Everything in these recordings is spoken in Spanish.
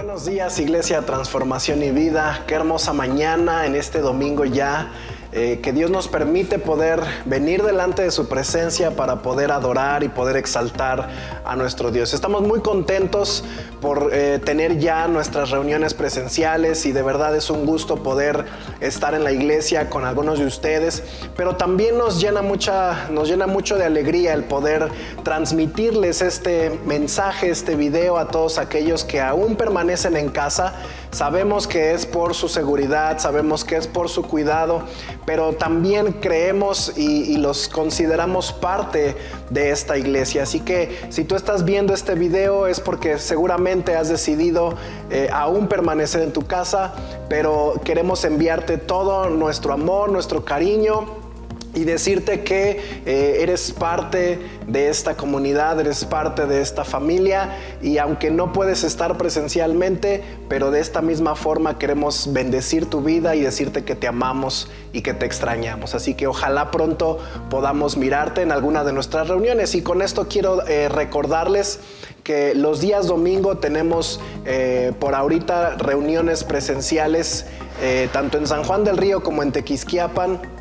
Buenos días, Iglesia Transformación y Vida. Qué hermosa mañana en este domingo ya, que Dios nos permite poder venir delante de su presencia para poder adorar y poder exaltar a nuestro Dios. Estamos muy contentos por tener ya nuestras reuniones presenciales y de verdad es un gusto poder estar en la iglesia con algunos de ustedes, pero también nos llena mucho de alegría el poder transmitirles este mensaje, este video a todos aquellos que aún permanecen en casa. Sabemos que es por su seguridad, sabemos que es por su cuidado, pero también creemos y los consideramos parte de esta iglesia. Así que si tú estás viendo este video es porque seguramente has decidido aún permanecer en tu casa, pero queremos enviarte todo nuestro amor, nuestro cariño y decirte que eres parte de esta comunidad, eres parte de esta familia, y aunque no puedes estar presencialmente, pero de esta misma forma queremos bendecir tu vida y decirte que te amamos y que te extrañamos. Así que ojalá pronto podamos mirarte en alguna de nuestras reuniones. Y con esto quiero recordarles que los días domingo tenemos por ahorita reuniones presenciales tanto en San Juan del Río como en Tequisquiapan,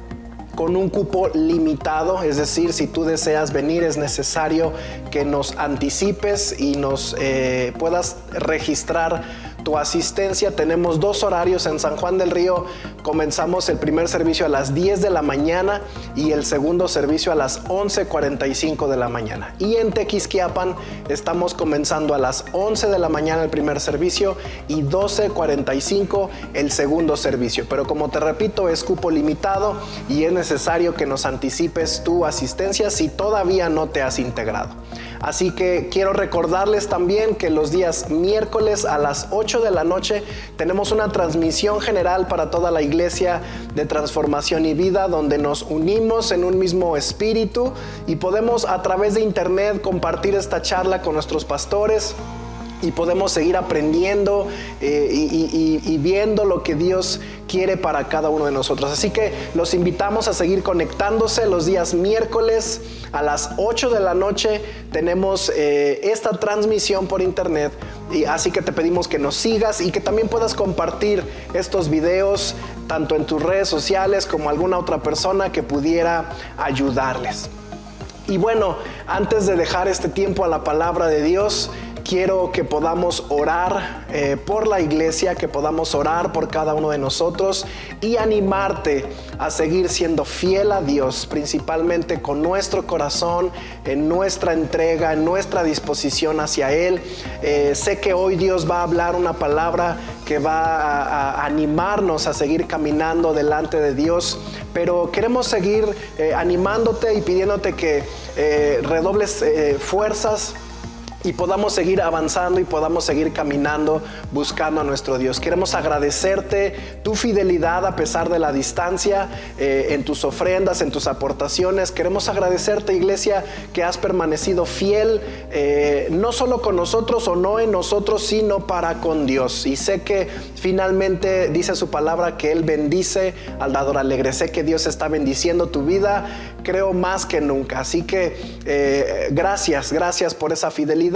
con un cupo limitado. Es decir, si tú deseas venir es necesario que nos anticipes y nos puedas registrar tu asistencia. Tenemos 2 horarios en San Juan del Río. Comenzamos el primer servicio a las 10 de la mañana y el segundo servicio a las 11:45 de la mañana. Y en Tequisquiapan estamos comenzando a las 11 de la mañana el primer servicio y 12:45 el segundo servicio. Pero como te repito, es cupo limitado y es necesario que nos anticipes tu asistencia si todavía no te has integrado. Así que quiero recordarles también que los días miércoles a las 8 de la noche tenemos una transmisión general para toda la iglesia de Transformación y Vida, donde nos unimos en un mismo espíritu y podemos a través de internet compartir esta charla con nuestros pastores y podemos seguir aprendiendo y viendo lo que Dios quiere para cada uno de nosotros. Así que los invitamos a seguir conectándose los días miércoles a las 8 de la noche. Tenemos esta transmisión por internet, y así que te pedimos que nos sigas y que también puedas compartir estos videos tanto en tus redes sociales como alguna otra persona que pudiera ayudarles. Y bueno, antes de dejar este tiempo a la palabra de Dios, quiero que podamos orar por la iglesia, que podamos orar por cada uno de nosotros y animarte a seguir siendo fiel a Dios, principalmente con nuestro corazón, en nuestra entrega, en nuestra disposición hacia Él. Sé que hoy Dios va a hablar una palabra que va a animarnos a seguir caminando delante de Dios, pero queremos seguir animándote y pidiéndote que redobles fuerzas y podamos seguir avanzando y podamos seguir caminando buscando a nuestro Dios. Queremos agradecerte tu fidelidad a pesar de la distancia, en tus ofrendas, en tus aportaciones. Queremos agradecerte, iglesia, que has permanecido fiel, no solo con nosotros o no en nosotros, sino para con Dios. Y sé que finalmente dice su palabra que Él bendice al dador alegre. Sé que Dios está bendiciendo tu vida, creo más que nunca. Así que gracias por esa fidelidad.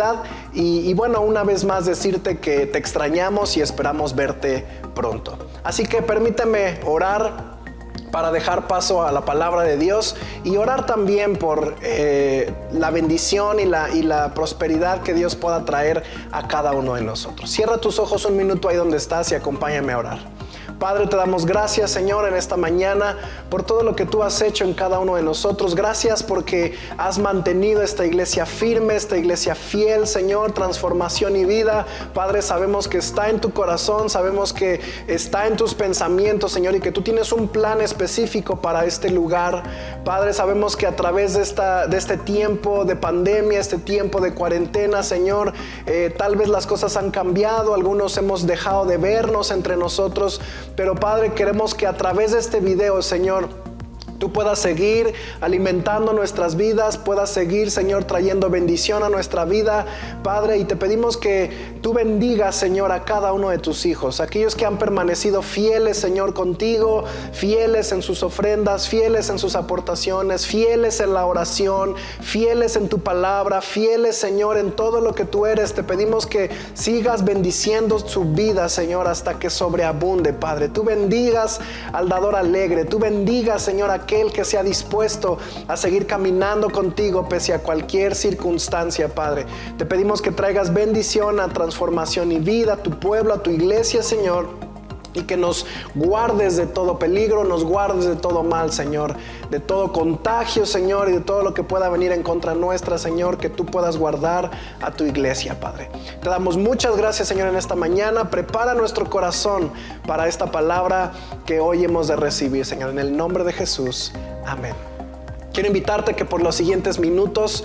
Y bueno, una vez más decirte que te extrañamos y esperamos verte pronto. Así que permíteme orar para dejar paso a la palabra de Dios y orar también por la bendición y la prosperidad que Dios pueda traer a cada uno de nosotros. Cierra tus ojos un minuto ahí donde estás y acompáñame a orar. Padre, te damos gracias, Señor, en esta mañana por todo lo que tú has hecho en cada uno de nosotros. Gracias porque has mantenido esta iglesia firme, esta iglesia fiel, Señor, Transformación y Vida. Padre, sabemos que está en tu corazón, sabemos que está en tus pensamientos, Señor, y que tú tienes un plan específico para este lugar. Padre, sabemos que a través de este tiempo de pandemia, este tiempo de cuarentena, Señor, tal vez las cosas han cambiado, algunos hemos dejado de vernos entre nosotros, pero Padre, queremos que a través de este video, Señor, tú puedas seguir alimentando nuestras vidas, puedas seguir, Señor, trayendo bendición a nuestra vida, Padre, y te pedimos que tú bendigas, Señor, a cada uno de tus hijos, aquellos que han permanecido fieles, Señor, contigo, fieles en sus ofrendas, fieles en sus aportaciones, fieles en la oración, fieles en tu palabra, fieles, Señor, en todo lo que tú eres. Te pedimos que sigas bendiciendo su vida, Señor, hasta que sobreabunde, Padre. Tú bendigas al dador alegre, tú bendigas, Señor, aquel que se ha dispuesto a seguir caminando contigo pese a cualquier circunstancia, Padre. Te pedimos que traigas bendición, a transformación y vida a tu pueblo, a tu iglesia, Señor, y que nos guardes de todo peligro, nos guardes de todo mal, Señor, de todo contagio, Señor, y de todo lo que pueda venir en contra nuestra, Señor, que tú puedas guardar a tu iglesia, Padre. Te damos muchas gracias, Señor, en esta mañana. Prepara nuestro corazón para esta palabra que hoy hemos de recibir, Señor, en el nombre de Jesús. Amén. Quiero invitarte que por los siguientes minutos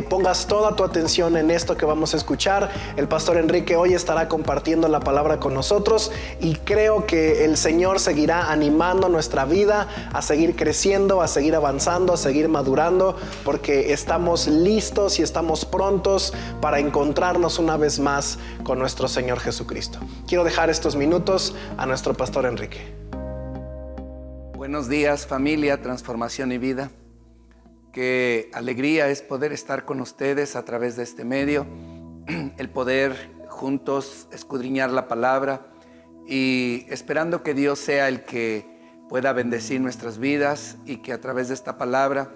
pongas toda tu atención en esto que vamos a escuchar. El pastor Enrique hoy estará compartiendo la palabra con nosotros y creo que el Señor seguirá animando nuestra vida a seguir creciendo, a seguir avanzando, a seguir madurando, porque estamos listos y estamos prontos para encontrarnos una vez más con nuestro Señor Jesucristo. Quiero dejar estos minutos a nuestro pastor Enrique. Buenos días, familia, Transformación y Vida. Qué alegría es poder estar con ustedes a través de este medio, el poder juntos escudriñar la palabra y esperando que Dios sea el que pueda bendecir nuestras vidas y que a través de esta palabra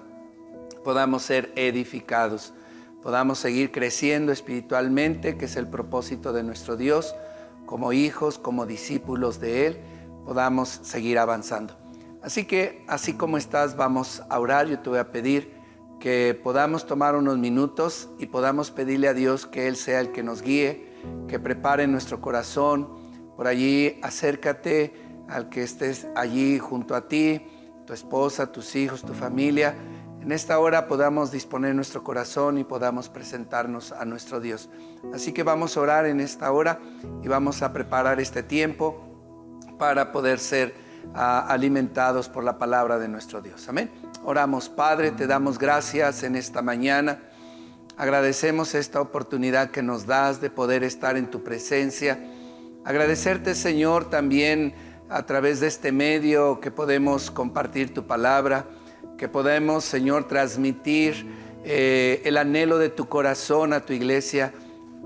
podamos ser edificados, podamos seguir creciendo espiritualmente, que es el propósito de nuestro Dios, como hijos, como discípulos de Él, podamos seguir avanzando. Así que, así como estás, vamos a orar. Yo te voy a pedir que podamos tomar unos minutos y podamos pedirle a Dios que Él sea el que nos guíe, que prepare nuestro corazón. Por allí, acércate al que estés allí junto a ti, tu esposa, tus hijos, tu familia. En esta hora podamos disponer nuestro corazón y podamos presentarnos a nuestro Dios. Así que vamos a orar en esta hora y vamos a preparar este tiempo para poder ser alimentados por la palabra de nuestro Dios. Amén. Oramos. Padre, te damos gracias en esta mañana. Agradecemos esta oportunidad que nos das de poder estar en tu presencia. Agradecerte, Señor, también a través de este medio que podemos compartir tu palabra, que podemos, Señor, transmitir el anhelo de tu corazón a tu iglesia.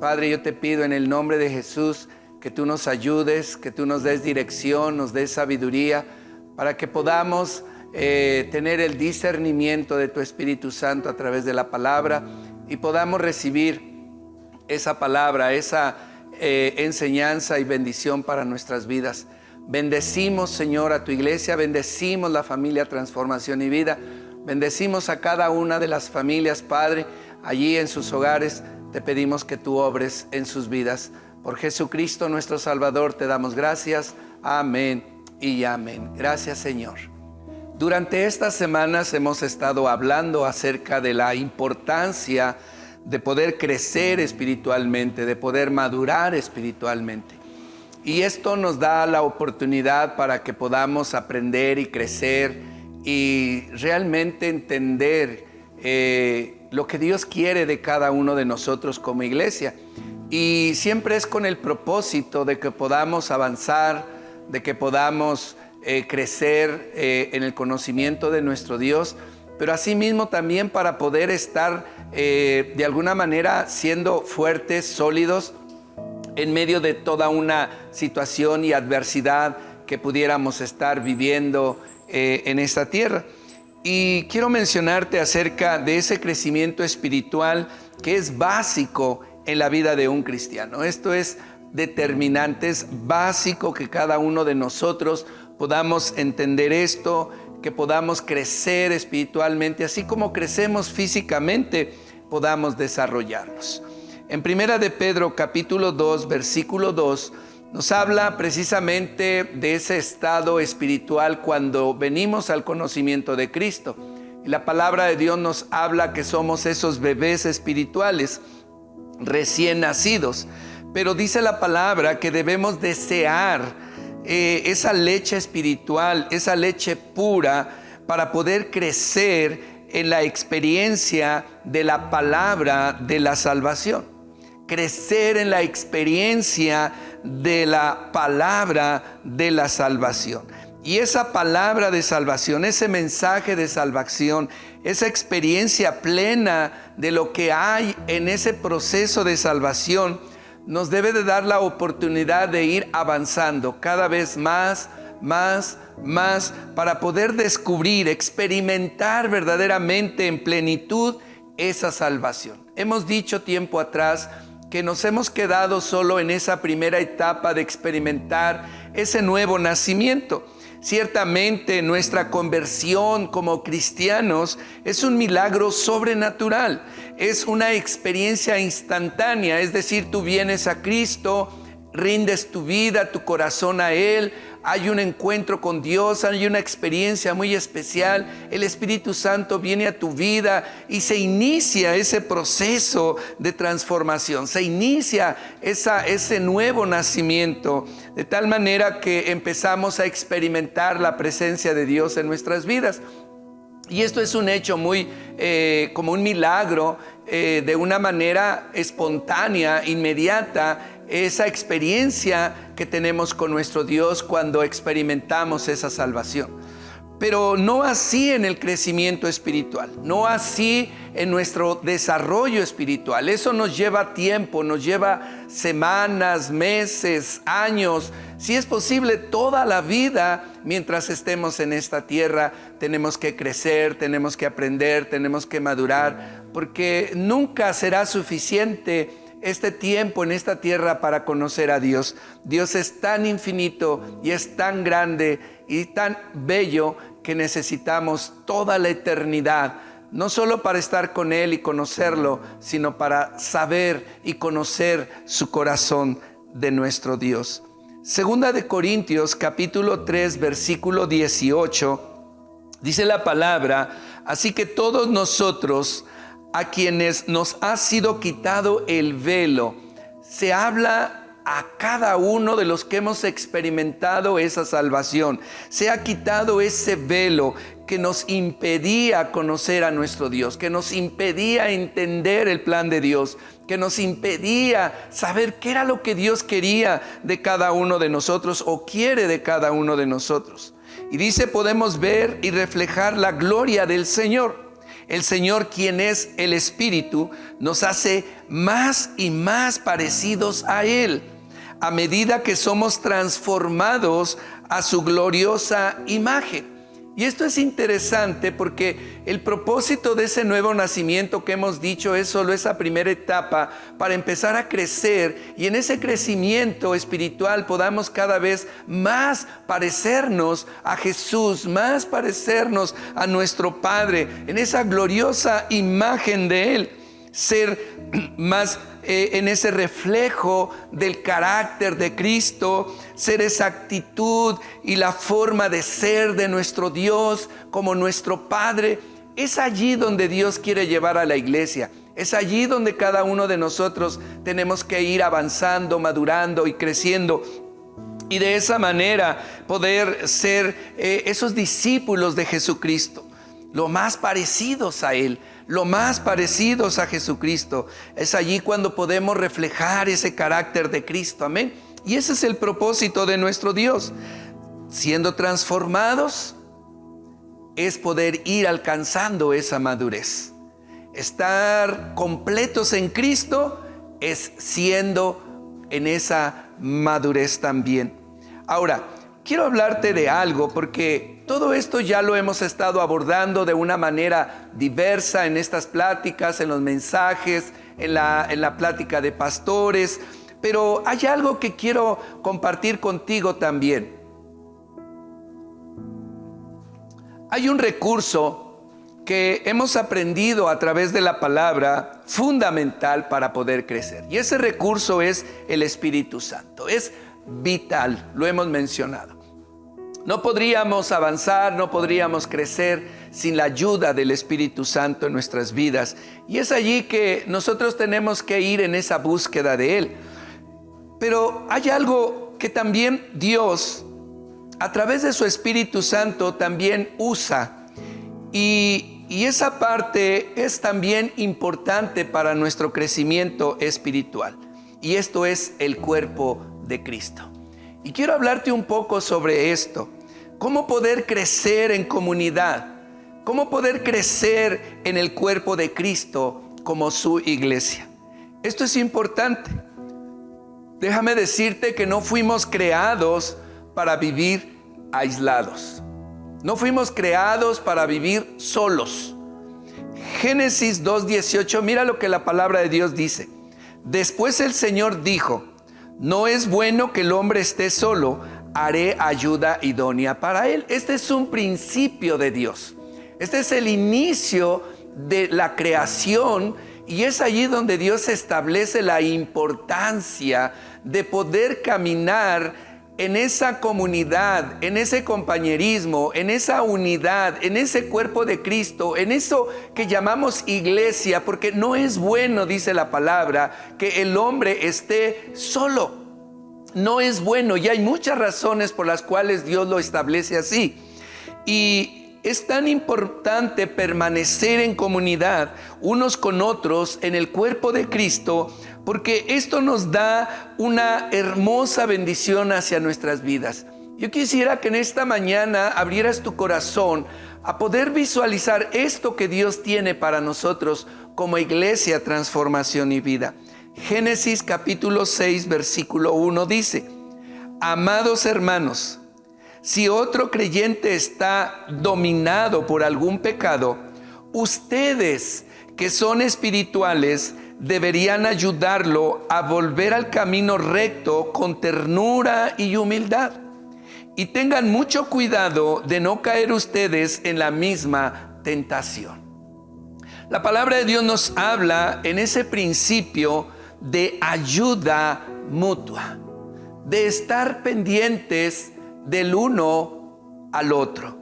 Padre, yo te pido en el nombre de Jesús que tú nos ayudes, que tú nos des dirección, nos des sabiduría, para que podamos tener el discernimiento de tu Espíritu Santo a través de la palabra y podamos recibir esa palabra, esa enseñanza y bendición para nuestras vidas. Bendecimos, Señor, a tu iglesia, bendecimos la familia Transformación y Vida, bendecimos a cada una de las familias, Padre, allí en sus hogares. Te pedimos que tú obres en sus vidas. Por Jesucristo nuestro Salvador te damos gracias. Amén y amén. Gracias, Señor. Durante estas semanas hemos estado hablando acerca de la importancia de poder crecer espiritualmente, de poder madurar espiritualmente. Y esto nos da la oportunidad para que podamos aprender y crecer y realmente entender lo que Dios quiere de cada uno de nosotros como iglesia. Y siempre es con el propósito de que podamos avanzar, de que podamos crecer en el conocimiento de nuestro Dios, pero asimismo también para poder estar de alguna manera siendo fuertes, sólidos, en medio de toda una situación y adversidad que pudiéramos estar viviendo en esta tierra. Y quiero mencionarte acerca de ese crecimiento espiritual que es básico en la vida de un cristiano. Esto es determinante, es básico que cada uno de nosotros podamos entender esto, que podamos crecer espiritualmente, así como crecemos físicamente, podamos desarrollarnos. En Primera de Pedro, capítulo 2, versículo 2, nos habla precisamente de ese estado espiritual cuando venimos al conocimiento de Cristo. Y la palabra de Dios nos habla que somos esos bebés espirituales recién nacidos, pero dice la palabra que debemos desear esa leche espiritual, esa leche pura, para poder crecer en la experiencia de la palabra de la salvación. Crecer en la experiencia de la palabra de la salvación. Y esa palabra de salvación, ese mensaje de salvación, esa experiencia plena de lo que hay en ese proceso de salvación, nos debe de dar la oportunidad de ir avanzando cada vez más, para poder descubrir, experimentar verdaderamente en plenitud esa salvación. Hemos dicho tiempo atrás que nos hemos quedado solo en esa primera etapa de experimentar ese nuevo nacimiento. Ciertamente nuestra conversión como cristianos es un milagro sobrenatural, es una experiencia instantánea, es decir, tú vienes a Cristo, rindes tu vida, tu corazón a Él, hay un encuentro con Dios, hay una experiencia muy especial, el Espíritu Santo viene a tu vida y se inicia ese proceso de transformación, se inicia ese nuevo nacimiento, de tal manera que empezamos a experimentar la presencia de Dios en nuestras vidas. Y esto es un hecho muy como un milagro, de una manera espontánea, inmediata, esa experiencia que tenemos con nuestro Dios cuando experimentamos esa salvación. Pero no así en el crecimiento espiritual, no así en nuestro desarrollo espiritual. Eso nos lleva tiempo, nos lleva semanas, meses, años, si es posible toda la vida. Mientras estemos en esta tierra tenemos que crecer, tenemos que aprender, tenemos que madurar, porque nunca será suficiente este tiempo en esta tierra para conocer a Dios. Dios es tan infinito y es tan grande y tan bello que necesitamos toda la eternidad, no solo para estar con Él y conocerlo, sino para saber y conocer su corazón de nuestro Dios. Segunda de Corintios capítulo 3 versículo 18 dice la palabra: así que todos nosotros, a quienes nos ha sido quitado el velo, se habla a cada uno de los que hemos experimentado esa salvación. Se ha quitado ese velo que nos impedía conocer a nuestro Dios, que nos impedía entender el plan de Dios, que nos impedía saber qué era lo que Dios quería de cada uno de nosotros o quiere de cada uno de nosotros. Y dice, podemos ver y reflejar la gloria del Señor. El Señor, quien es el Espíritu, nos hace más y más parecidos a Él, a medida que somos transformados a su gloriosa imagen. Y esto es interesante porque el propósito de ese nuevo nacimiento que hemos dicho es solo esa primera etapa para empezar a crecer, y en ese crecimiento espiritual podamos cada vez más parecernos a Jesús, más parecernos a nuestro Padre, en esa gloriosa imagen de Él, ser más en ese reflejo del carácter de Cristo, ser esa actitud y la forma de ser de nuestro Dios como nuestro Padre. Es allí donde Dios quiere llevar a la iglesia. Es allí donde cada uno de nosotros tenemos que ir avanzando, madurando y creciendo. Y de esa manera poder ser esos discípulos de Jesucristo, lo más parecidos a Él, lo más parecidos a Jesucristo. Es allí cuando podemos reflejar ese carácter de Cristo. Amén. Y ese es el propósito de nuestro Dios. Siendo transformados es poder ir alcanzando esa madurez. Estar completos en Cristo es siendo en esa madurez también. Ahora, quiero hablarte de algo porque todo esto ya lo hemos estado abordando de una manera diversa en estas pláticas, en los mensajes, en la plática de pastores, pero hay algo que quiero compartir contigo también. Hay un recurso que hemos aprendido a través de la palabra fundamental para poder crecer, y ese recurso es el Espíritu Santo. Es vital, lo hemos mencionado. No podríamos avanzar, no podríamos crecer sin la ayuda del Espíritu Santo en nuestras vidas. Y es allí que nosotros tenemos que ir en esa búsqueda de Él. Pero hay algo que también Dios, a través de su Espíritu Santo, también usa. Y esa parte es también importante para nuestro crecimiento espiritual. Y esto es el cuerpo de Cristo. Y quiero hablarte un poco sobre esto. Cómo poder crecer en comunidad. Cómo poder crecer en el cuerpo de Cristo como su iglesia. Esto es importante. Déjame decirte que no fuimos creados para vivir aislados. No fuimos creados para vivir solos. Génesis 2:18, mira lo que la palabra de Dios dice. Después el Señor dijo, no es bueno que el hombre esté solo, haré ayuda idónea para él. Este es un principio de Dios. Este es el inicio de la creación y es allí donde Dios establece la importancia de poder caminar en esa comunidad, en ese compañerismo, en esa unidad, en ese cuerpo de Cristo, en eso que llamamos iglesia, porque no es bueno, dice la palabra, que el hombre esté solo. No es bueno y hay muchas razones por las cuales Dios lo establece así. Y es tan importante permanecer en comunidad unos con otros en el cuerpo de Cristo, porque esto nos da una hermosa bendición hacia nuestras vidas. Yo quisiera que en esta mañana abrieras tu corazón a poder visualizar esto que Dios tiene para nosotros como iglesia, transformación y vida. Génesis capítulo 6, versículo 1 dice, amados hermanos, si otro creyente está dominado por algún pecado, ustedes que son espirituales deberían ayudarlo a volver al camino recto con ternura y humildad. Y tengan mucho cuidado de no caer ustedes en la misma tentación. La palabra de Dios nos habla en ese principio de ayuda mutua, de estar pendientes del uno al otro.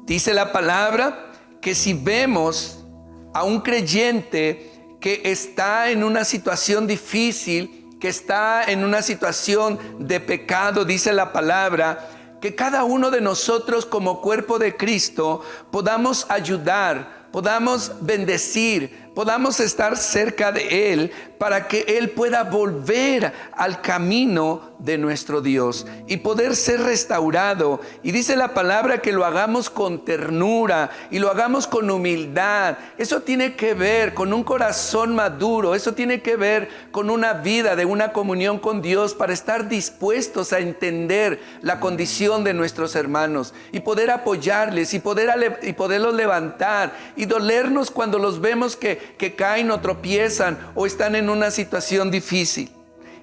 Dice la palabra que si vemos a un creyente que está en una situación difícil, que está en una situación de pecado, dice la palabra, que cada uno de nosotros como cuerpo de Cristo podamos ayudar, podamos bendecir, podamos estar cerca de Él para que Él pueda volver al camino de nuestro Dios y poder ser restaurado. Y dice la palabra que lo hagamos con ternura y lo hagamos con humildad. Eso tiene que ver con un corazón maduro, eso tiene que ver con una vida de una comunión con Dios para estar dispuestos a entender la condición de nuestros hermanos y poder apoyarles y poderlos levantar y dolernos cuando los vemos que caen o tropiezan o están en una situación difícil.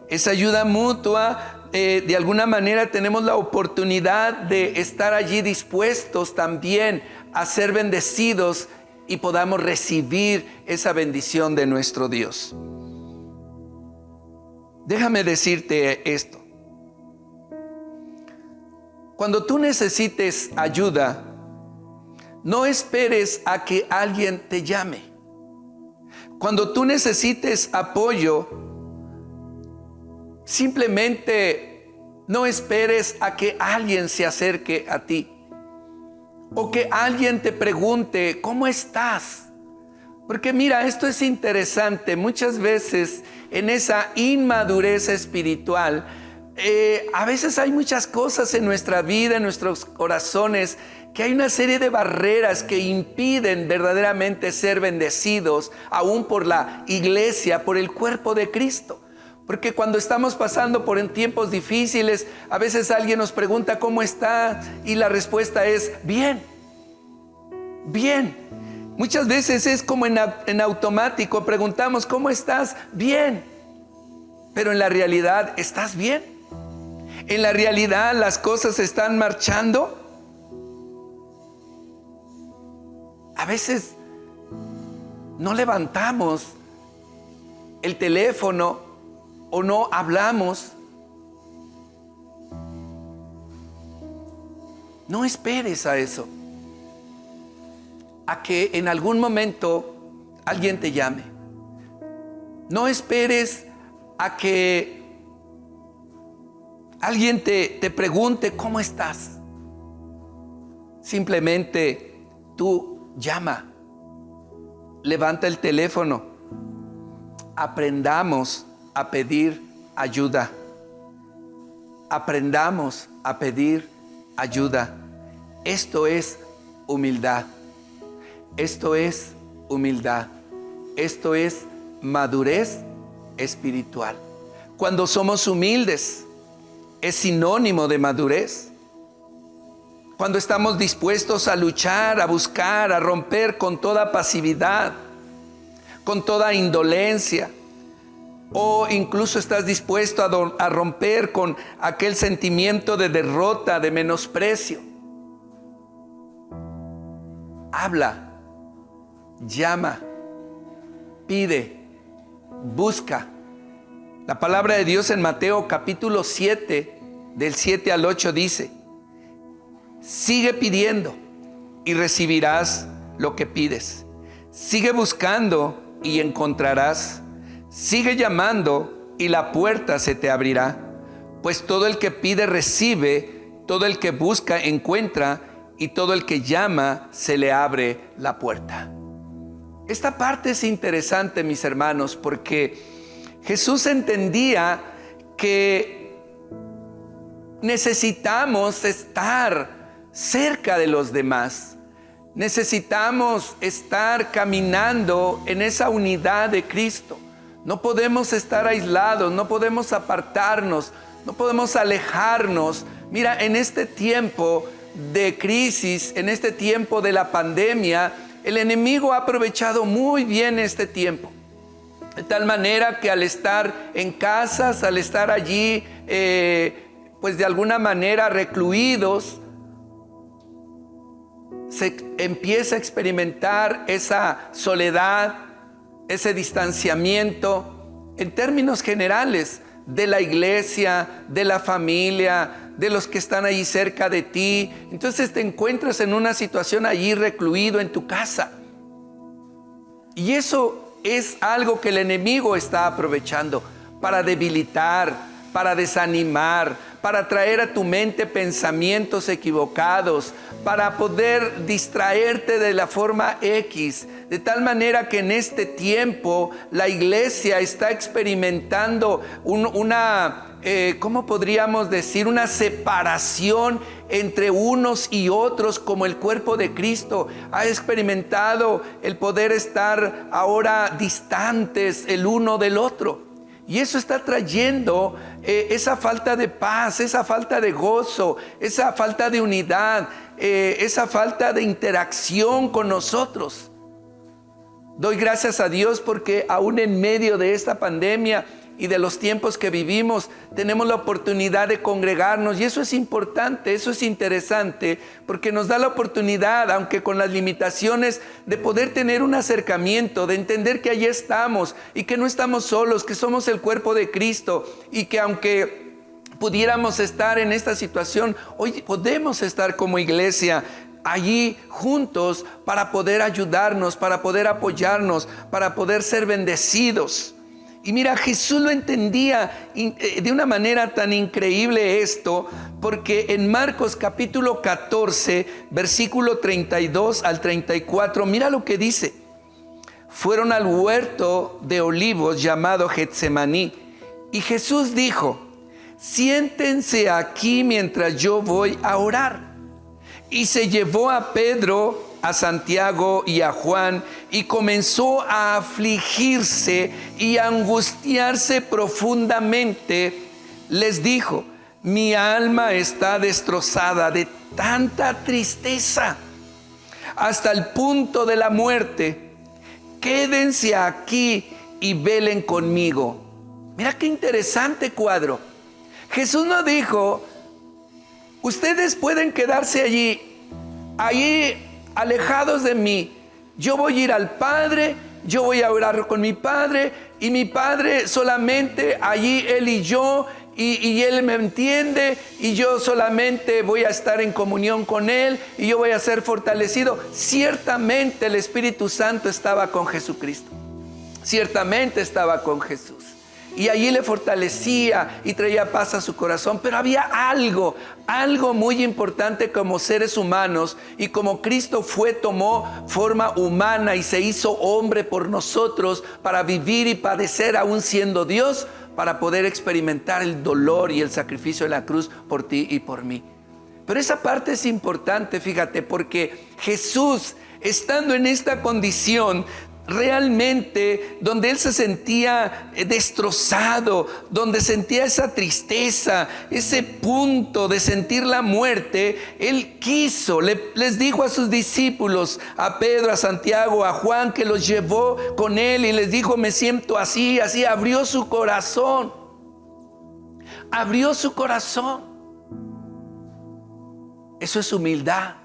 Esa ayuda mutua, de alguna manera tenemos la oportunidad de estar allí dispuestos también a ser bendecidos y podamos recibir esa bendición de nuestro Dios. Déjame decirte esto. Cuando tú necesites ayuda, no esperes a que alguien te llame. Cuando tú necesites apoyo, simplemente no esperes a que alguien se acerque a ti o que alguien te pregunte, ¿cómo estás? Porque mira, esto es interesante. Muchas veces en esa inmadurez espiritual, a veces hay muchas cosas en nuestra vida, en nuestros corazones, que hay una serie de barreras que impiden verdaderamente ser bendecidos, aún por la iglesia, por el cuerpo de Cristo. Porque cuando estamos pasando por tiempos difíciles, a veces alguien nos pregunta ¿cómo está? Y la respuesta es bien, bien. Muchas veces es como en automático, preguntamos ¿cómo estás? Bien. Pero en la realidad, ¿estás bien? En la realidad, ¿las cosas están marchando? A veces no levantamos el teléfono o no hablamos. No esperes a eso, a que en algún momento alguien te llame. No esperes a que alguien te pregunte ¿cómo estás? Simplemente tú llama, levanta el teléfono. Aprendamos a pedir ayuda. Aprendamos a pedir ayuda. Esto es humildad. Esto es humildad. Esto es madurez espiritual. Cuando somos humildes, es sinónimo de madurez. Cuando estamos dispuestos a luchar, a buscar, a romper con toda pasividad, con toda indolencia, o incluso estás dispuesto a romper con aquel sentimiento de derrota, de menosprecio. Habla, llama, pide, busca. La palabra de Dios en Mateo capítulo 7, del 7 al 8 dice: sigue pidiendo y recibirás lo que pides. Sigue buscando y encontrarás. Sigue llamando y la puerta se te abrirá. Pues todo el que pide recibe, todo el que busca encuentra, y todo el que llama se le abre la puerta. Esta parte es interesante, mis hermanos, porque Jesús entendía que necesitamos estar cerca de los demás. Necesitamos estar caminando en esa unidad de Cristo. No podemos estar aislados, no podemos apartarnos, no podemos alejarnos. Mira, en este tiempo de crisis, en este tiempo de la pandemia, el enemigo ha aprovechado muy bien este tiempo. De tal manera que al estar en casas, al estar allí, pues de alguna manera recluidos, se empieza a experimentar esa soledad, ese distanciamiento en términos generales de la iglesia, de la familia, de los que están allí cerca de ti. Entonces te encuentras en una situación allí recluido en tu casa. Y eso es algo que el enemigo está aprovechando para debilitar, para desanimar, para traer a tu mente pensamientos equivocados, para poder distraerte de la forma X, de tal manera que en este tiempo la iglesia está experimentando ¿cómo podríamos decir? Una separación entre unos y otros como el cuerpo de Cristo. Ha experimentado el poder estar ahora distantes el uno del otro. Y eso está trayendo esa falta de paz, esa falta de gozo, esa falta de unidad, esa falta de interacción con nosotros. Doy gracias a Dios porque aún en medio de esta pandemia y de los tiempos que vivimos, tenemos la oportunidad de congregarnos, y eso es importante, eso es interesante, porque nos da la oportunidad, aunque con las limitaciones, de poder tener un acercamiento, de entender que allí estamos y que no estamos solos, que somos el cuerpo de Cristo, y que aunque pudiéramos estar en esta situación, hoy podemos estar como iglesia allí juntos para poder ayudarnos, para poder apoyarnos, para poder ser bendecidos. Y mira, Jesús lo entendía de una manera tan increíble esto, porque en Marcos capítulo 14, versículo 32 al 34, mira lo que dice. Fueron al huerto de olivos llamado Getsemaní, y Jesús dijo: siéntense aquí mientras yo voy a orar. Y se llevó a Pedro, a Santiago y a Juan, y comenzó a afligirse y a angustiarse profundamente. Les dijo: mi alma está destrozada de tanta tristeza hasta el punto de la muerte. Quédense aquí y velen conmigo. Mira qué interesante cuadro. Jesús no dijo: ustedes pueden quedarse allí alejados de mí. Yo voy a ir al Padre, yo voy a orar con mi Padre, y mi Padre solamente allí, Él y yo, y Él me entiende, y yo solamente voy a estar en comunión con Él, y yo voy a ser fortalecido. Ciertamente el Espíritu Santo estaba con Jesucristo. Ciertamente estaba con Jesús. y allí le fortalecía y traía paz a su corazón. Pero había algo muy importante como seres humanos, y como Cristo tomó forma humana y se hizo hombre por nosotros para vivir y padecer aún siendo Dios, para poder experimentar el dolor y el sacrificio de la cruz por ti y por mí. Pero esa parte es importante, fíjate, porque Jesús, estando en esta condición, realmente donde Él se sentía destrozado, donde sentía esa tristeza, ese punto de sentir la muerte, Él les dijo a sus discípulos, a Pedro, a Santiago, a Juan, que los llevó con Él y les dijo: me siento así, así. Abrió su corazón. Abrió su corazón. Eso es humildad.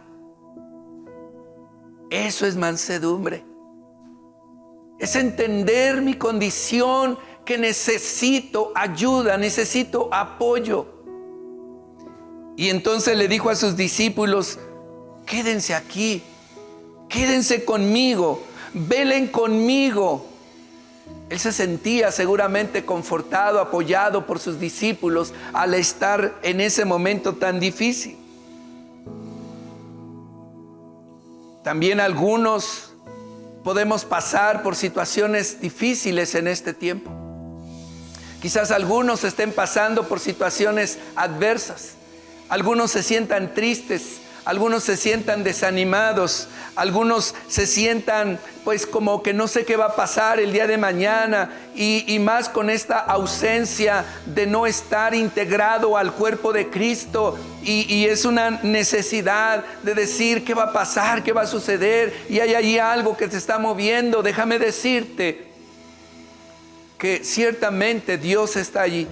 Eso es mansedumbre. Es entender mi condición, que necesito ayuda, necesito apoyo. Y entonces le dijo a sus discípulos: quédense aquí, quédense conmigo, velen conmigo. Él se sentía seguramente confortado, apoyado por sus discípulos al estar en ese momento tan difícil. También algunos podemos pasar por situaciones difíciles en este tiempo. Quizás algunos estén pasando por situaciones adversas. Algunos se sientan tristes, algunos se sientan desanimados, algunos se sientan pues como que no sé qué va a pasar el día de mañana, y más con esta ausencia de no estar integrado al cuerpo de Cristo, y es una necesidad de decir: ¿qué va a pasar? ¿Qué va a suceder? Y hay allí algo que te está moviendo. Déjame decirte que ciertamente Dios está allí,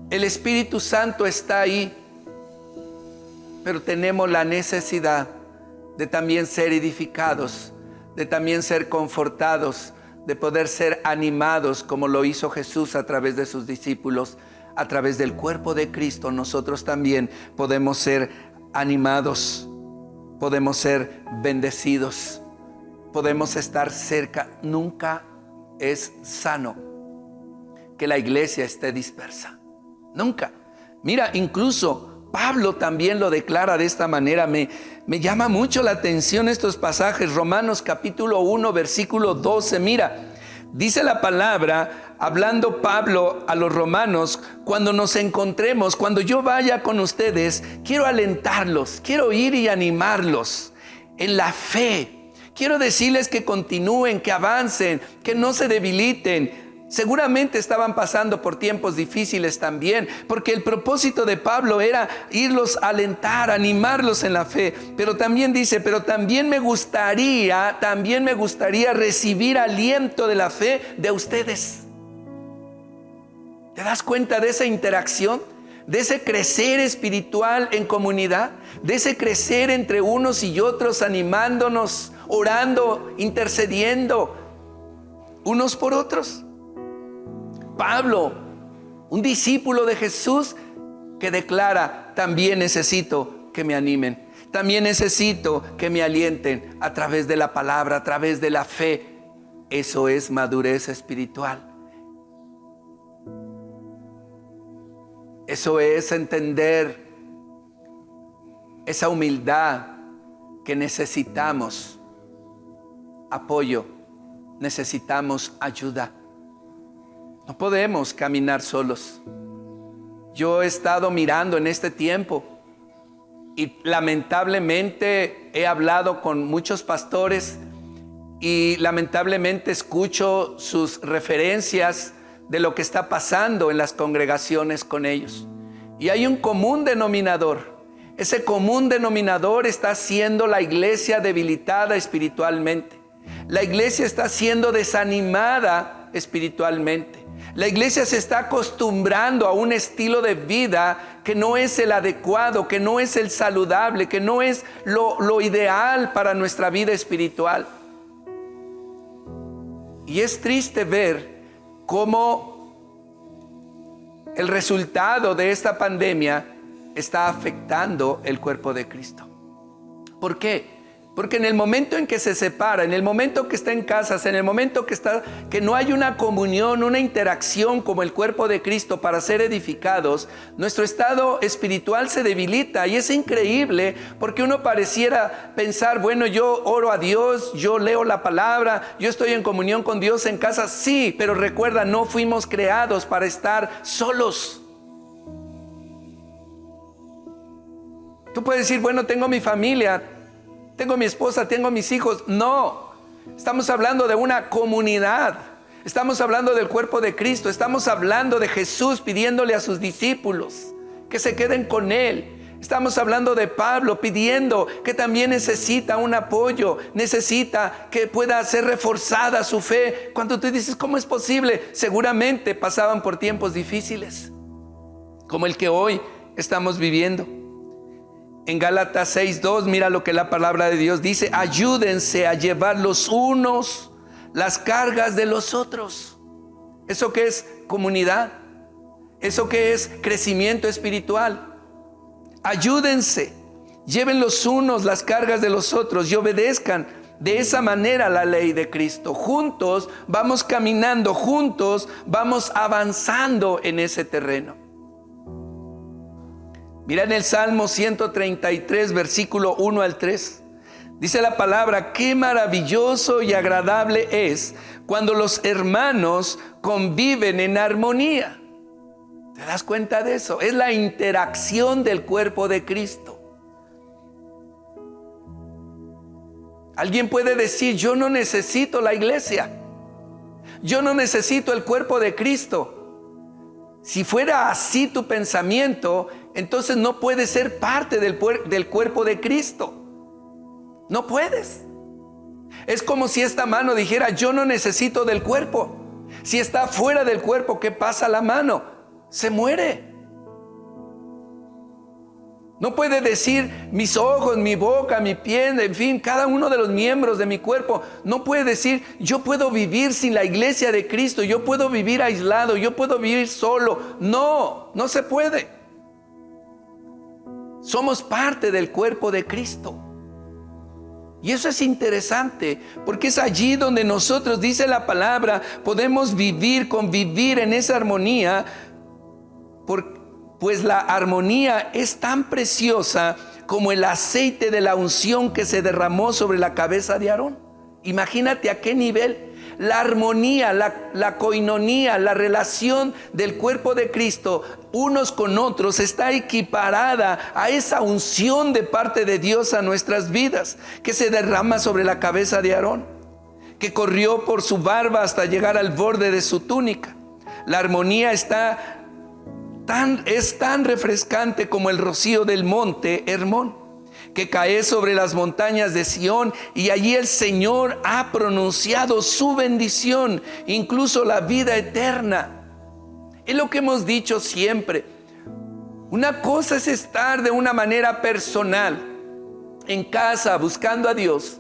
el Espíritu Santo está ahí, pero tenemos la necesidad de también ser edificados, de también ser confortados, de poder ser animados como lo hizo Jesús a través de sus discípulos. A través del cuerpo de Cristo nosotros también podemos ser animados, podemos ser bendecidos, podemos estar cerca. Nunca es sano que la iglesia esté dispersa, nunca. Mira, incluso Pablo también lo declara de esta manera. Me llama mucho la atención estos pasajes. Romanos capítulo 1, versículo 12. Mira, dice la palabra, hablando Pablo a los romanos: cuando nos encontremos, cuando yo vaya con ustedes, quiero alentarlos, quiero ir y animarlos en la fe. Quiero decirles que continúen, que avancen, que no se debiliten. Seguramente estaban pasando por tiempos difíciles también, porque el propósito de Pablo era irlos a alentar, animarlos en la fe. Pero también dice: pero también me gustaría recibir aliento de la fe de ustedes. ¿Te das cuenta de esa interacción? De ese crecer espiritual en comunidad, de ese crecer entre unos y otros, animándonos, orando, intercediendo unos por otros. Pablo, un discípulo de Jesús, que declara: también necesito que me animen, también necesito que me alienten a través de la palabra, a través de la fe. Eso es madurez espiritual. Eso es entender esa humildad, que necesitamos apoyo, necesitamos ayuda. No podemos caminar solos. Yo he estado mirando en este tiempo y lamentablemente he hablado con muchos pastores y lamentablemente escucho sus referencias de lo que está pasando en las congregaciones con ellos. Y hay un común denominador. Ese común denominador está siendo la iglesia debilitada espiritualmente. La iglesia está siendo desanimada espiritualmente. La iglesia se está acostumbrando a un estilo de vida que no es el adecuado, que no es el saludable, que no es lo ideal para nuestra vida espiritual. Y es triste ver cómo el resultado de esta pandemia está afectando el cuerpo de Cristo. ¿Por qué? Porque en el momento en que se separa, en el momento que está en casas, en el momento que no hay una comunión, una interacción como el cuerpo de Cristo para ser edificados, nuestro estado espiritual se debilita. Y es increíble porque uno pareciera pensar, bueno, yo oro a Dios, yo leo la palabra, yo estoy en comunión con Dios en casa. Sí, pero recuerda, no fuimos creados para estar solos. Tú puedes decir, bueno, tengo mi familia, tengo mi esposa, tengo mis hijos. No, estamos hablando de una comunidad. Estamos hablando del cuerpo de Cristo. Estamos hablando de Jesús pidiéndole a sus discípulos que se queden con Él. Estamos hablando de Pablo pidiendo que también necesita un apoyo, necesita que pueda ser reforzada su fe. Cuando tú dices, ¿cómo es posible? Seguramente pasaban por tiempos difíciles, como el que hoy estamos viviendo. En Gálatas 6:2, mira lo que la palabra de Dios dice: ayúdense a llevar los unos las cargas de los otros. ¿Eso qué es comunidad? ¿Eso qué es crecimiento espiritual? Ayúdense, lleven los unos las cargas de los otros y obedezcan de esa manera la ley de Cristo. Juntos vamos caminando, juntos vamos avanzando en ese terreno. Mira en el Salmo 133, versículo 1 al 3. Dice la palabra: qué maravilloso y agradable es cuando los hermanos conviven en armonía. ¿Te das cuenta de eso? Es la interacción del cuerpo de Cristo. Alguien puede decir, yo no necesito la iglesia, yo no necesito el cuerpo de Cristo. Si fuera así tu pensamiento, entonces no puedes ser parte del cuerpo de Cristo. No puedes. Es como si esta mano dijera, yo no necesito del cuerpo. Si está fuera del cuerpo, ¿qué pasa a la mano? Se muere. No puede decir mis ojos, mi boca, mi piel, en fin, cada uno de los miembros de mi cuerpo. No puede decir, yo puedo vivir sin la iglesia de Cristo, yo puedo vivir aislado, yo puedo vivir solo. No, no se puede. Somos parte del cuerpo de Cristo. Y eso es interesante, porque es allí donde nosotros, dice la palabra, podemos convivir en esa armonía, pues la armonía es tan preciosa como el aceite de la unción que se derramó sobre la cabeza de Aarón. Imagínate a qué nivel. La armonía, la coinonía, la relación del cuerpo de Cristo unos con otros está equiparada a esa unción de parte de Dios a nuestras vidas, que se derrama sobre la cabeza de Aarón, que corrió por su barba hasta llegar al borde de su túnica. La armonía es tan refrescante como el rocío del monte Hermón, que cae sobre las montañas de Sión, y allí el Señor ha pronunciado su bendición, incluso la vida eterna. Es lo que hemos dicho siempre. Una cosa es estar de una manera personal en casa buscando a Dios,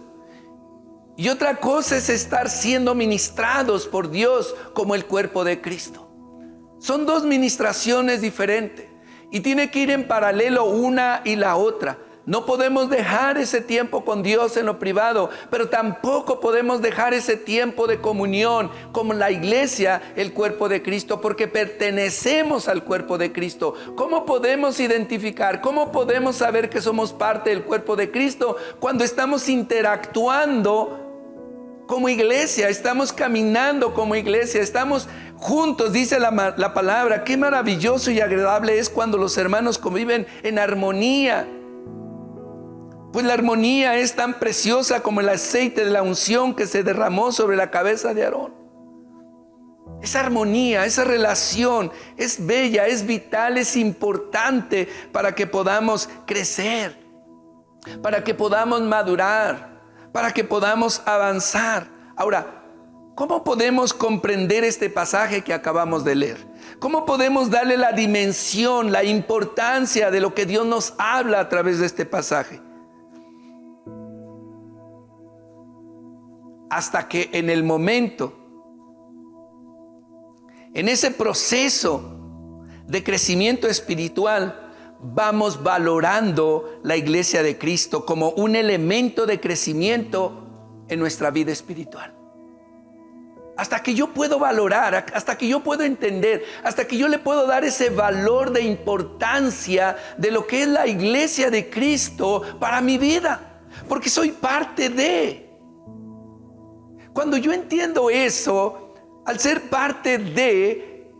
y otra cosa es estar siendo ministrados por Dios como el cuerpo de Cristo. Son dos ministraciones diferentes y tiene que ir en paralelo una y la otra. No podemos dejar ese tiempo con Dios en lo privado, pero tampoco podemos dejar ese tiempo de comunión como la iglesia, el cuerpo de Cristo, porque pertenecemos al cuerpo de Cristo. ¿Cómo podemos identificar? ¿Cómo podemos saber que somos parte del cuerpo de Cristo? Cuando estamos interactuando como iglesia, estamos caminando como iglesia, estamos juntos, dice la palabra. Qué maravilloso y agradable es cuando los hermanos conviven en armonía. Pues la armonía es tan preciosa como el aceite de la unción que se derramó sobre la cabeza de Aarón. Esa armonía, esa relación es bella, es vital, es importante para que podamos crecer, para que podamos madurar, para que podamos avanzar. Ahora, ¿cómo podemos comprender este pasaje que acabamos de leer? ¿Cómo podemos darle la dimensión, la importancia de lo que Dios nos habla a través de este pasaje? Hasta que en el momento, en ese proceso de crecimiento espiritual, vamos valorando la iglesia de Cristo como un elemento de crecimiento en nuestra vida espiritual. Hasta que yo puedo valorar, hasta que yo puedo entender, hasta que yo le puedo dar ese valor de importancia de lo que es la iglesia de Cristo para mi vida, porque soy parte de. Cuando yo entiendo eso, al ser parte de,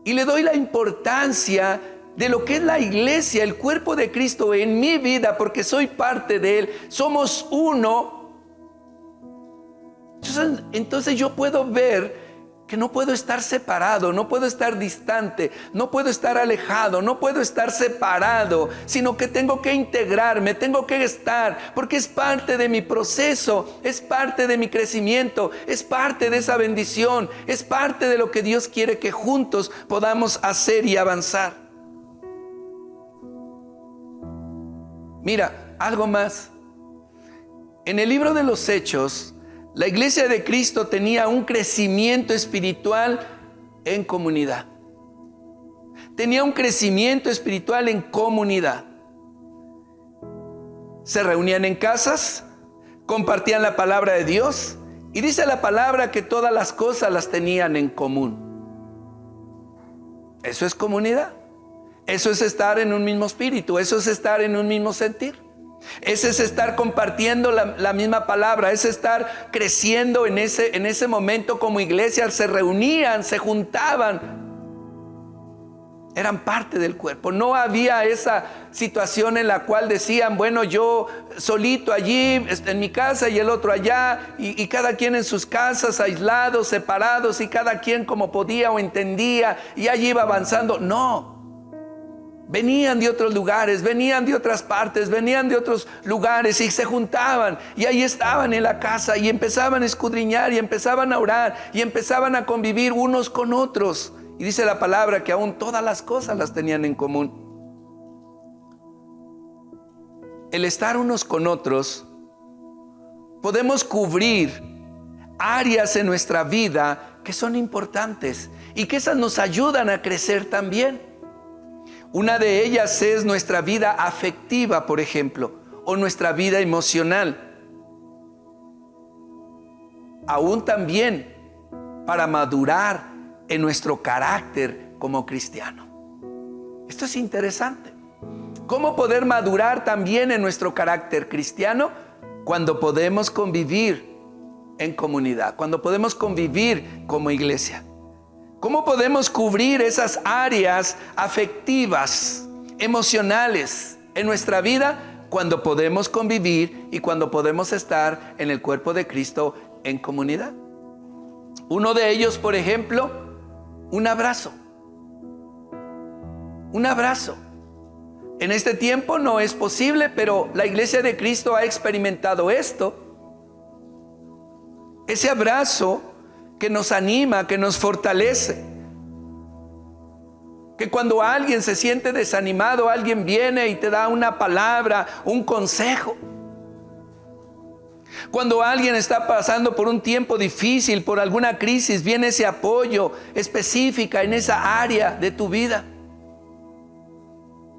y le doy la importancia de lo que es la iglesia, el cuerpo de Cristo en mi vida, porque soy parte de Él, somos uno. Entonces yo puedo ver que no puedo estar separado, no puedo estar distante, no puedo estar alejado, no puedo estar separado, sino que tengo que integrarme, tengo que estar, porque es parte de mi proceso, es parte de mi crecimiento, es parte de esa bendición, es parte de lo que Dios quiere que juntos podamos hacer y avanzar. Mira, algo más. En el libro de los Hechos, la iglesia de Cristo tenía un crecimiento espiritual en comunidad. Tenía un crecimiento espiritual en comunidad. Se reunían en casas, compartían la palabra de Dios, y dice la palabra que todas las cosas las tenían en común. Eso es comunidad. Eso es estar en un mismo espíritu. Eso es estar en un mismo sentir. Ese es estar compartiendo la misma palabra, es estar creciendo en ese momento como iglesia. Se reunían, se juntaban, eran parte del cuerpo. No había esa situación en la cual decían, bueno, yo solito allí en mi casa y el otro allá, y cada quien en sus casas, aislados, separados, y cada quien como podía o entendía, y allí iba avanzando. No. Venían de otros lugares, venían de otras partes, venían de otros lugares y se juntaban, y ahí estaban en la casa y empezaban a escudriñar y empezaban a orar y empezaban a convivir unos con otros. Y dice la palabra que aún todas las cosas las tenían en común. El estar unos con otros, podemos cubrir áreas en nuestra vida que son importantes y que esas nos ayudan a crecer también. Una de ellas es nuestra vida afectiva, por ejemplo, o nuestra vida emocional. Aún también para madurar en nuestro carácter como cristiano. Esto es interesante. ¿Cómo poder madurar también en nuestro carácter cristiano? Cuando podemos convivir en comunidad, cuando podemos convivir como iglesia. ¿Cómo podemos cubrir esas áreas afectivas, emocionales en nuestra vida? Cuando podemos convivir y cuando podemos estar en el cuerpo de Cristo en comunidad. Uno de ellos, por ejemplo, un abrazo. Un abrazo. En este tiempo no es posible, pero la iglesia de Cristo ha experimentado esto. Ese abrazo que nos anima, que nos fortalece. Que cuando alguien se siente desanimado, alguien viene y te da una palabra, un consejo. Cuando alguien está pasando por un tiempo difícil, por alguna crisis, viene ese apoyo específica en esa área de tu vida.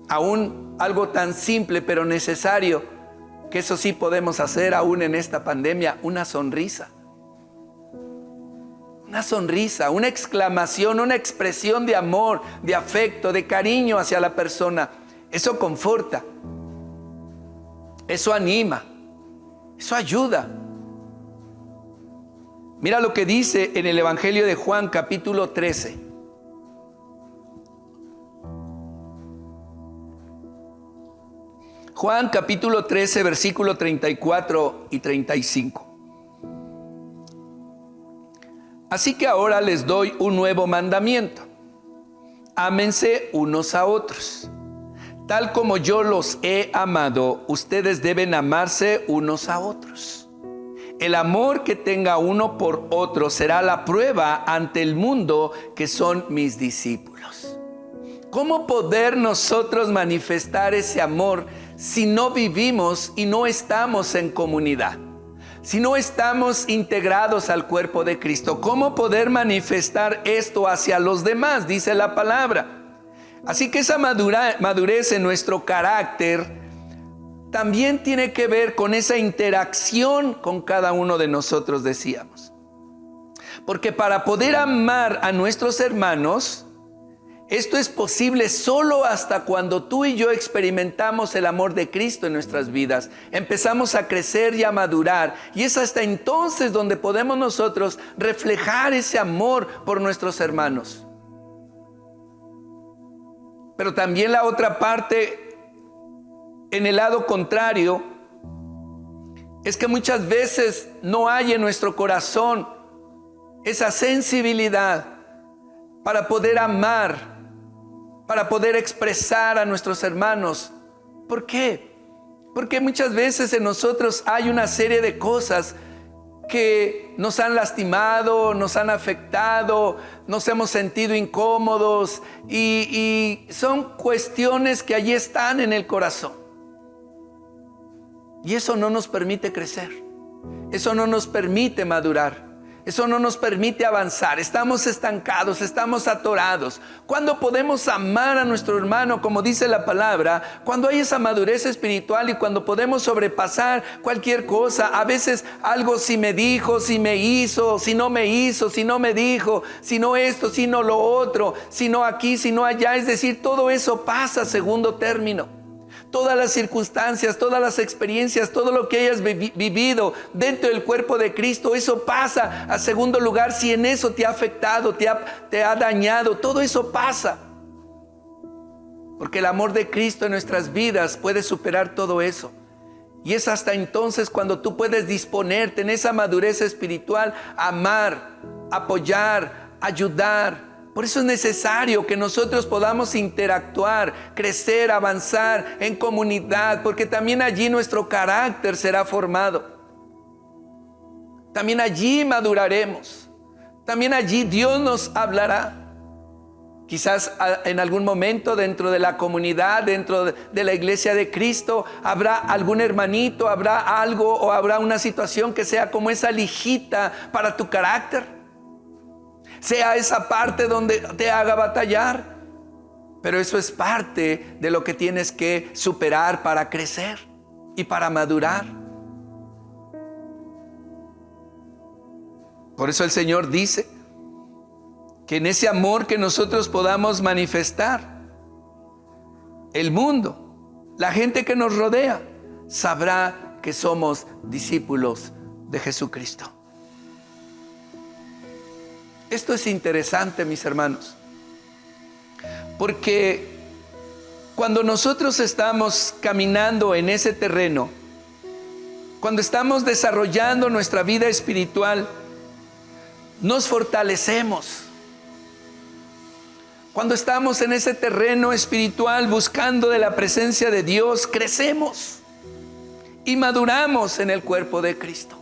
Aún algo tan simple pero necesario, que eso sí podemos hacer aún en esta pandemia, una sonrisa. Una sonrisa, una exclamación, una expresión de amor, de afecto, de cariño hacia la persona. Eso conforta, eso anima, eso ayuda. Mira lo que dice en el Evangelio de Juan, capítulo 13. Juan, capítulo 13, versículo 34 y 35. Así que ahora les doy un nuevo mandamiento. Ámense unos a otros. Tal como yo los he amado, ustedes deben amarse unos a otros. El amor que tenga uno por otro será la prueba ante el mundo que son mis discípulos. ¿Cómo poder nosotros manifestar ese amor si no vivimos y no estamos en comunidad? Si no estamos integrados al cuerpo de Cristo, ¿cómo poder manifestar esto hacia los demás? Dice la palabra. Así que esa madurez en nuestro carácter también tiene que ver con esa interacción con cada uno de nosotros, decíamos. Porque para poder amar a nuestros hermanos, esto es posible solo hasta cuando tú y yo experimentamos el amor de Cristo en nuestras vidas. Empezamos a crecer y a madurar. Y es hasta entonces donde podemos nosotros reflejar ese amor por nuestros hermanos. Pero también la otra parte, en el lado contrario, es que muchas veces no hay en nuestro corazón esa sensibilidad para poder amar, para poder expresar a nuestros hermanos. ¿Por qué? Porque muchas veces en nosotros hay una serie de cosas que nos han lastimado, nos han afectado, nos hemos sentido incómodos y son cuestiones que allí están en el corazón. Y eso no nos permite crecer, eso no nos permite madurar. Eso no nos permite avanzar, estamos estancados, estamos atorados. Cuando podemos amar a nuestro hermano, como dice la palabra, cuando hay esa madurez espiritual y cuando podemos sobrepasar cualquier cosa, a veces algo si me dijo, si me hizo, si no me hizo, si no me dijo, si no esto, si no lo otro, si no aquí, si no allá, es decir, todo eso pasa a segundo término. Todas las circunstancias, todas las experiencias, todo lo que hayas vivido dentro del cuerpo de Cristo, eso pasa a segundo lugar. Si en eso te ha afectado, te ha dañado, todo eso pasa. Porque el amor de Cristo en nuestras vidas puede superar todo eso. Y es hasta entonces cuando tú puedes disponerte en esa madurez espiritual, amar, apoyar, ayudar. Por eso es necesario que nosotros podamos interactuar, crecer, avanzar en comunidad, porque también allí nuestro carácter será formado. También allí maduraremos. También allí Dios nos hablará. Quizás en algún momento dentro de la comunidad, dentro de la iglesia de Cristo, habrá algún hermanito, habrá algo o habrá una situación que sea como esa lijita para tu carácter. Sea esa parte donde te haga batallar. Pero eso es parte de lo que tienes que superar para crecer y para madurar. Por eso el Señor dice que en ese amor que nosotros podamos manifestar, el mundo, la gente que nos rodea, sabrá que somos discípulos de Jesucristo. Esto es interesante, mis hermanos, porque cuando nosotros estamos caminando en ese terreno, cuando estamos desarrollando nuestra vida espiritual, nos fortalecemos. Cuando estamos en ese terreno espiritual buscando de la presencia de Dios, crecemos y maduramos en el cuerpo de Cristo.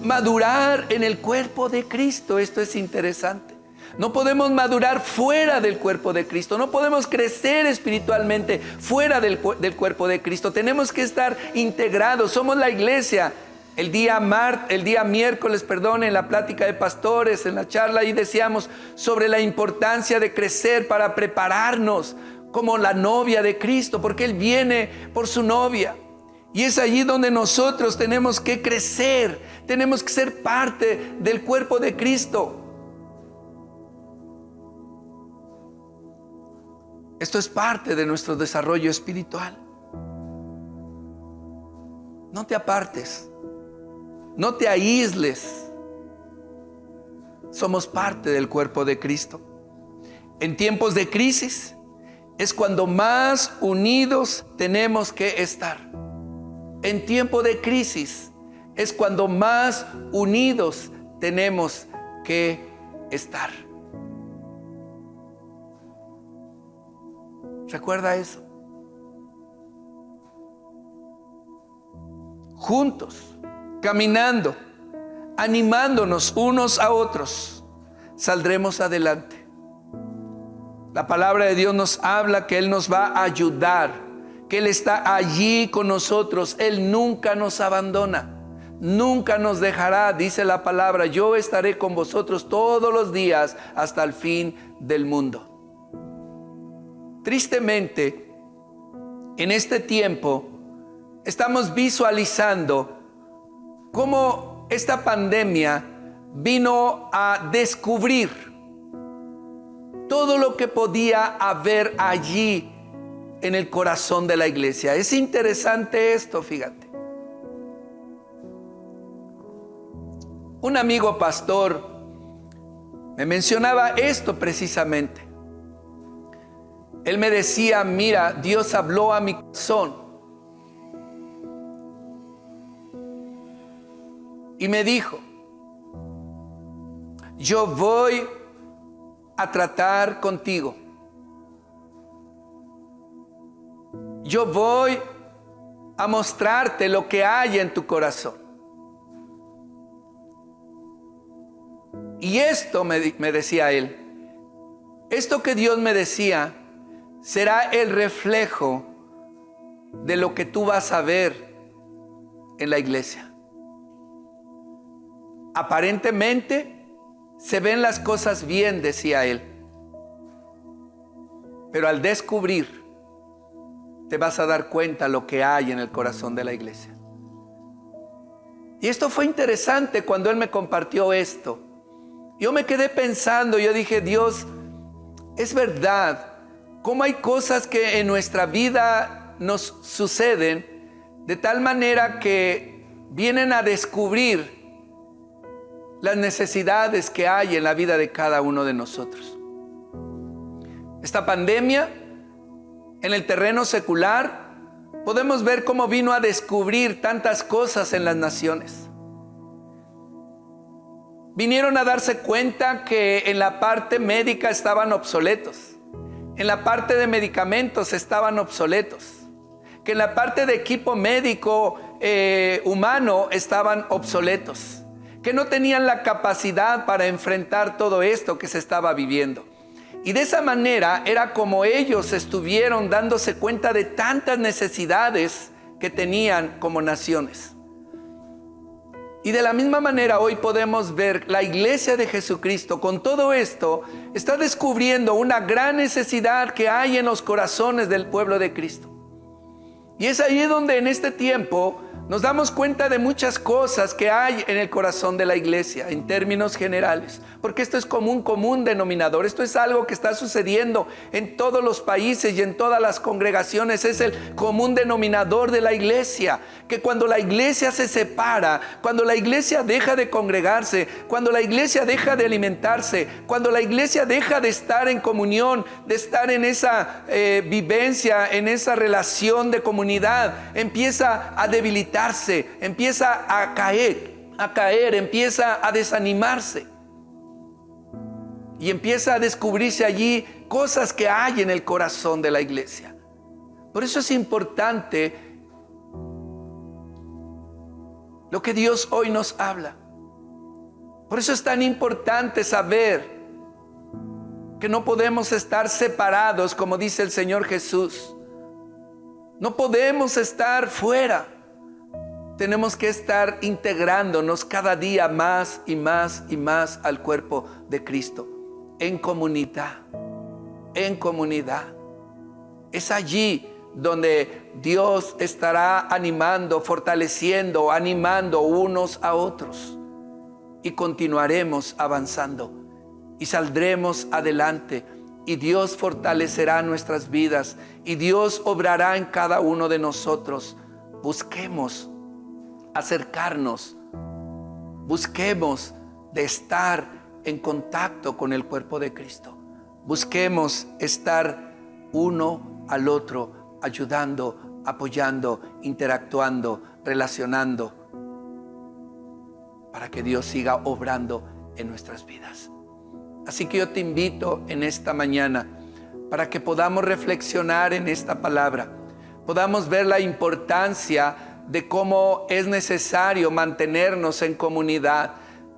Madurar en el cuerpo de Cristo, esto es interesante. No podemos madurar fuera del cuerpo de Cristo, no podemos crecer espiritualmente fuera del cuerpo de Cristo. Tenemos que estar integrados, somos la iglesia. El día miércoles, en la plática de pastores, en la charla, ahí decíamos sobre la importancia de crecer para prepararnos como la novia de Cristo, porque Él viene por su novia. Y es allí donde nosotros tenemos que crecer, tenemos que ser parte del cuerpo de Cristo. Esto es parte de nuestro desarrollo espiritual. No te apartes, no te aísles. Somos parte del cuerpo de Cristo. En tiempos de crisis es cuando más unidos tenemos que estar. En tiempo de crisis es cuando más unidos tenemos que estar. Recuerda eso. Juntos, caminando, animándonos unos a otros, saldremos adelante. La palabra de Dios nos habla que Él nos va a ayudar, que Él está allí con nosotros. Él nunca nos abandona, nunca nos dejará. Dice la palabra: yo estaré con vosotros todos los días hasta el fin del mundo. tristemente, en este tiempo, estamos visualizando cómo esta pandemia vino a descubrir todo lo que podía haber allí en el corazón de la iglesia. Es interesante esto, fíjate. Un amigo pastor me mencionaba esto precisamente. Él me decía, mira, Dios habló a mi corazón y me dijo, yo voy a tratar contigo. Yo voy a mostrarte lo que hay en tu corazón. Y esto, me decía él, esto que Dios me decía, será el reflejo de lo que tú vas a ver en la iglesia. Aparentemente se ven las cosas bien, decía él, pero al descubrir te vas a dar cuenta lo que hay en el corazón de la iglesia. Y esto fue interesante cuando él me compartió esto. Yo me quedé pensando, yo dije, Dios, es verdad, cómo hay cosas que en nuestra vida nos suceden de tal manera que vienen a descubrir las necesidades que hay en la vida de cada uno de nosotros. Esta pandemia, en el terreno secular, podemos ver cómo vino a descubrir tantas cosas en las naciones. Vinieron a darse cuenta que en la parte médica estaban obsoletos, en la parte de medicamentos estaban obsoletos, que en la parte de equipo médico humano estaban obsoletos, que no tenían la capacidad para enfrentar todo esto que se estaba viviendo. Y de esa manera era como ellos estuvieron dándose cuenta de tantas necesidades que tenían como naciones. Y de la misma manera hoy podemos ver la iglesia de Jesucristo con todo esto está descubriendo una gran necesidad que hay en los corazones del pueblo de Cristo. Y es ahí donde en este tiempo nos damos cuenta de muchas cosas que hay en el corazón de la iglesia en términos generales, porque esto es como un común denominador. Esto es algo que está sucediendo en todos los países y en todas las congregaciones. Es el común denominador de la iglesia, que cuando la iglesia se separa, cuando la iglesia deja de congregarse, cuando la iglesia deja de alimentarse, cuando la iglesia deja de estar en comunión, de estar en esa vivencia, en esa relación de comunidad, empieza a debilitarse, empieza a caer, empieza a desanimarse. Y empieza a descubrirse allí cosas que hay en el corazón de la iglesia. Por eso es importante lo que Dios hoy nos habla. Por eso es tan importante saber que no podemos estar separados, como dice el Señor Jesús. No podemos estar fuera. Tenemos que estar integrándonos cada día más y más y más al cuerpo de Cristo. En comunidad, en comunidad. Es allí donde Dios estará animando, fortaleciendo, animando unos a otros. Y continuaremos avanzando y saldremos adelante. Y Dios fortalecerá nuestras vidas y Dios obrará en cada uno de nosotros. Busquemos acercarnos, busquemos de estar en contacto con el cuerpo de Cristo. Busquemos estar uno al otro, ayudando, apoyando, interactuando, relacionando, para que Dios siga obrando en nuestras vidas. Así que yo te invito en esta mañana para que podamos reflexionar en esta palabra, podamos ver la importancia de cómo es necesario mantenernos en comunidad.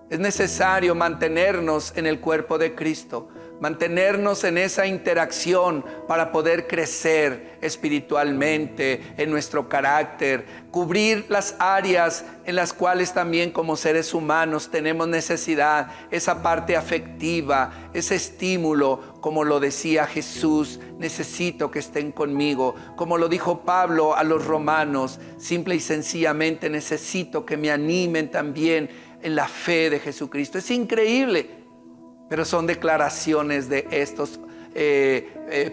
Es necesario mantenernos en el cuerpo de Cristo, mantenernos en esa interacción para poder crecer espiritualmente en nuestro carácter, cubrir las áreas en las cuales también como seres humanos tenemos necesidad, esa parte afectiva, ese estímulo, como lo decía Jesús, necesito que estén conmigo, como lo dijo Pablo a los romanos, simple y sencillamente necesito que me animen también en la fe de Jesucristo. Es increíble. Pero son declaraciones de estos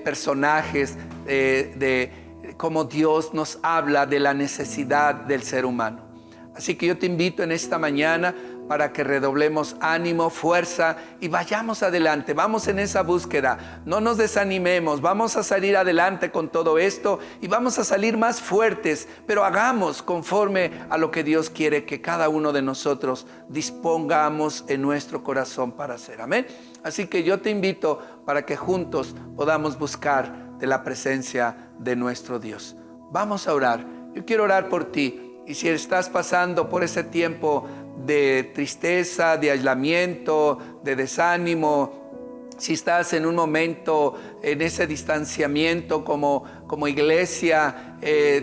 personajes, de cómo Dios nos habla de la necesidad del ser humano. Así que yo te invito en esta mañana para que redoblemos ánimo, fuerza y vayamos adelante. Vamos en esa búsqueda, no nos desanimemos, vamos a salir adelante con todo esto y vamos a salir más fuertes, pero hagamos conforme a lo que Dios quiere que cada uno de nosotros dispongamos en nuestro corazón para hacer. Amén. Así que yo te invito para que juntos podamos buscar de la presencia de nuestro Dios. Vamos a orar. Yo quiero orar por ti. Y si estás pasando por ese tiempo de tristeza, de aislamiento, de desánimo, si estás en un momento en ese distanciamiento como iglesia,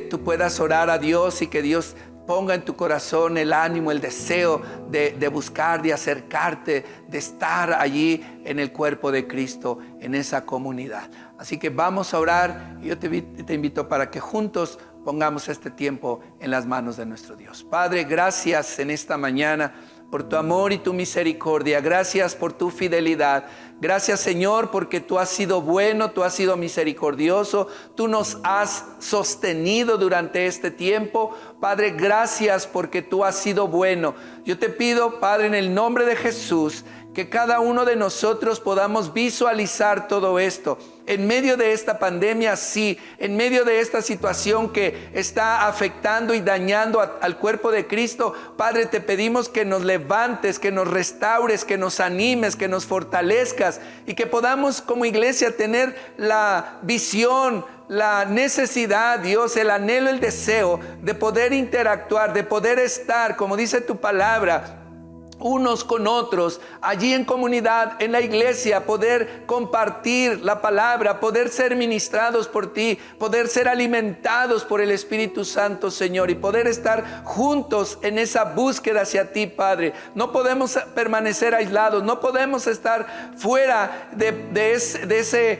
tú puedas orar a Dios y que Dios ponga en tu corazón el ánimo, el deseo de buscar, de acercarte, de estar allí en el cuerpo de Cristo, en esa comunidad. Así que vamos a orar y yo te invito para que juntos pongamos este tiempo en las manos de nuestro Dios. Padre, gracias en esta mañana por tu amor y tu misericordia. Gracias por tu fidelidad. Gracias, Señor, porque tú has sido bueno, tú has sido misericordioso. Tú nos has sostenido durante este tiempo. Padre, gracias porque tú has sido bueno. Yo te pido, Padre, en el nombre de Jesús, que cada uno de nosotros podamos visualizar todo esto. En medio de esta pandemia, sí, en medio de esta situación que está afectando y dañando al cuerpo de Cristo, Padre, te pedimos que nos levantes, que nos restaures, que nos animes, que nos fortalezcas y que podamos como iglesia tener la visión, la necesidad, Dios, el anhelo, el deseo de poder interactuar, de poder estar, como dice tu palabra, unos con otros, allí en comunidad, en la iglesia, poder compartir la palabra, poder ser ministrados por ti, poder ser alimentados por el Espíritu Santo, Señor, y poder estar juntos en esa búsqueda hacia ti, Padre. No podemos permanecer aislados, no podemos estar fuera de ese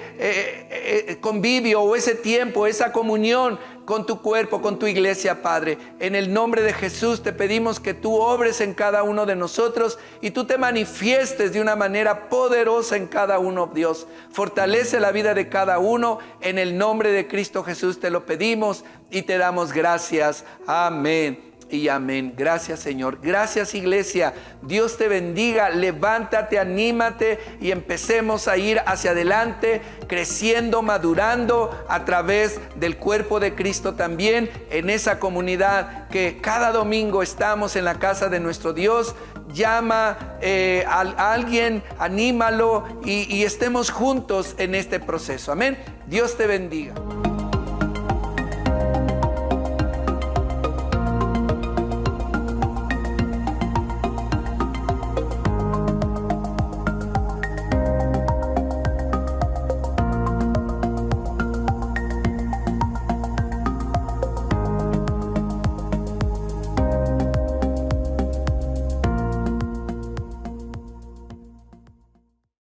convivio o ese tiempo, esa comunión con tu cuerpo, con tu iglesia, Padre. En el nombre de Jesús te pedimos que tú obres en cada uno de nosotros y tú te manifiestes de una manera poderosa en cada uno, Dios. Fortalece la vida de cada uno. En el nombre de Cristo Jesús te lo pedimos y te damos gracias. Amén y amén. Gracias, Señor. Gracias, iglesia. Dios te bendiga. Levántate, anímate y empecemos a ir hacia adelante, creciendo, madurando a través del cuerpo de Cristo también en esa comunidad que cada domingo estamos en la casa de nuestro Dios. Llama a alguien, anímalo y estemos juntos en este proceso. Amén. Dios te bendiga.